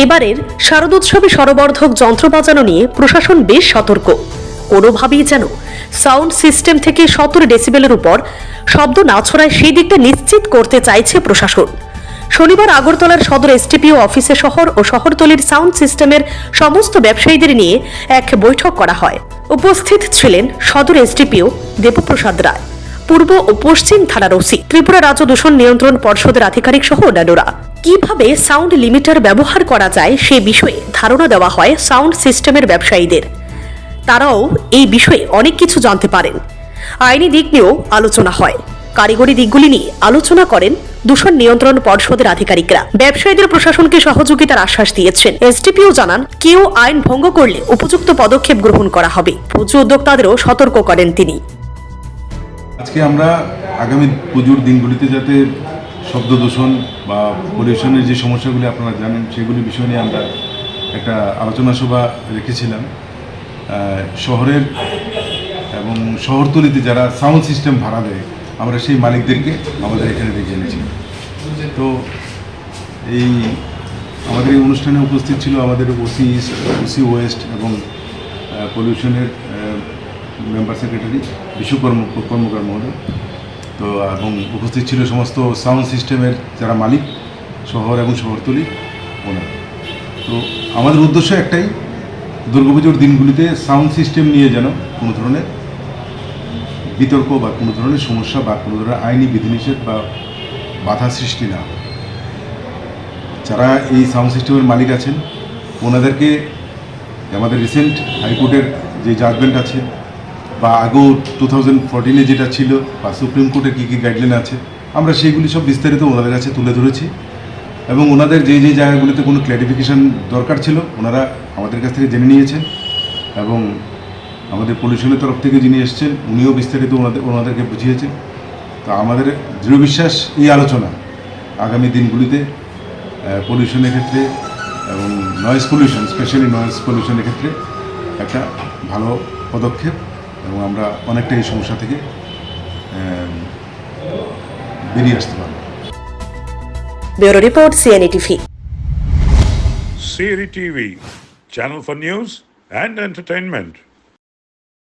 এবারের শারদোৎসবে স্বরবর্ধক যন্ত্র বাজানো নিয়ে প্রশাসন বেশ সতর্ক। কোনোভাবেই যেন সাউন্ড সিস্টেম থেকে 17 ডেসিবেলের উপর শব্দ না ছড়ায় সেই দিকটা নিশ্চিত করতে চাইছে প্রশাসন। শনিবার আগরতলার সদর এসটিপিও অফিসে শহর ও শহরতলির সাউন্ড সিস্টেমের সমস্ত ব্যবসায়ীদের নিয়ে এক বৈঠক করা হয়। উপস্থিত ছিলেন সদর এসটিপিও দেবপ্রসাদ রায়, পূর্ব ও পশ্চিম থানার ওসি, ত্রিপুরা রাজ্য দূষণ নিয়ন্ত্রণ পর্ষদের আধিকারিক সহ অন্যান্যরা। কিভাবে সাউন্ড লিমিটার ব্যবহার করা যায় সে বিষয়ে ধারণা দেওয়া হয় সাউন্ড সিস্টেমের ব্যবসায়ীদের। তারাও এই বিষয়ে অনেক কিছু জানতে পারেন। আইনি দিক নিয়েও আলোচনা হয়। কারিগরি দিকগুলি নিয়ে আলোচনা করেন দূষণ নিয়ন্ত্রণ পর্ষদের আধিকারিকরা। ব্যবসায়ীদের প্রশাসনকে সহযোগিতার আশ্বাস দিয়েছেন। এসডিপিও জানান, কেউ আইন ভঙ্গ করলে উপযুক্ত পদক্ষেপ গ্রহণ করা হবে। পুজো উদ্যোক্তাদেরও সতর্ক করেন তিনি। আজকে আমরা আগামী পুজোর দিনগুলিতে যাতে শব্দ দূষণ বা পলিউশনের যে সমস্যাগুলি আপনারা জানেন সেগুলি বিষয় নিয়ে আমরা একটা আলোচনা সভা রেখেছিলাম। শহরের এবং শহরতলিতে যারা সাউন্ড সিস্টেম ভাড়া দেয় আমরা সেই মালিকদেরকে আমাদের এখানে ডেকে এনেছি। তো আমাদের এই অনুষ্ঠানে উপস্থিত ছিল আমাদের ওসি ওয়েস্ট এবং পলিউশনের মেম্বার সেক্রেটারি কর্মকার মহোদয়। তো এবং উপস্থিত ছিল সমস্ত সাউন্ড সিস্টেমের যারা মালিক শহর এবং শহরতলি ওনারা। তো আমাদের উদ্দেশ্য একটাই, দুর্গাপুজোর দিনগুলিতে সাউন্ড সিস্টেম নিয়ে যেন কোনো ধরনের বিতর্ক বা কোনো ধরনের সমস্যা বা কোনো ধরনের আইনি বিধিনিষেধ বা বাধা সৃষ্টি না। যারা এই সাউন্ড সিস্টেমের মালিক আছেন ওনাদেরকে আমাদের রিসেন্ট হাইকোর্টের যে জাজমেন্ট আছে বা আগেও 2014-এ যেটা ছিল বা সুপ্রিম কোর্টের কী কী গাইডলাইন আছে আমরা সেইগুলি সব বিস্তারিত ওনাদের কাছে তুলে ধরেছি এবং ওনাদের যে যে জায়গাগুলিতে কোনো ক্ল্যারিফিকেশান দরকার ছিল ওনারা আমাদের কাছ থেকে জেনে নিয়েছেন এবং আমাদের পলিউশনের তরফ থেকে যিনি এসছেন উনিও বিস্তারিত ওনাদেরকে বুঝিয়েছেন। তো আমাদের দৃঢ় বিশ্বাস এই আলোচনা আগামী দিনগুলিতে পলিউশনের ক্ষেত্রে এবং নয়েজ পলিউশন, স্পেশালি নয়েজ পলিউশনের ক্ষেত্রে একটা ভালো পদক্ষেপ এবং আমরা অনেকটা এই সমস্যা থেকে বেরিয়ে আসতে পারব। Bureau report, CNE TV. CNE TV, channel for news and entertainment.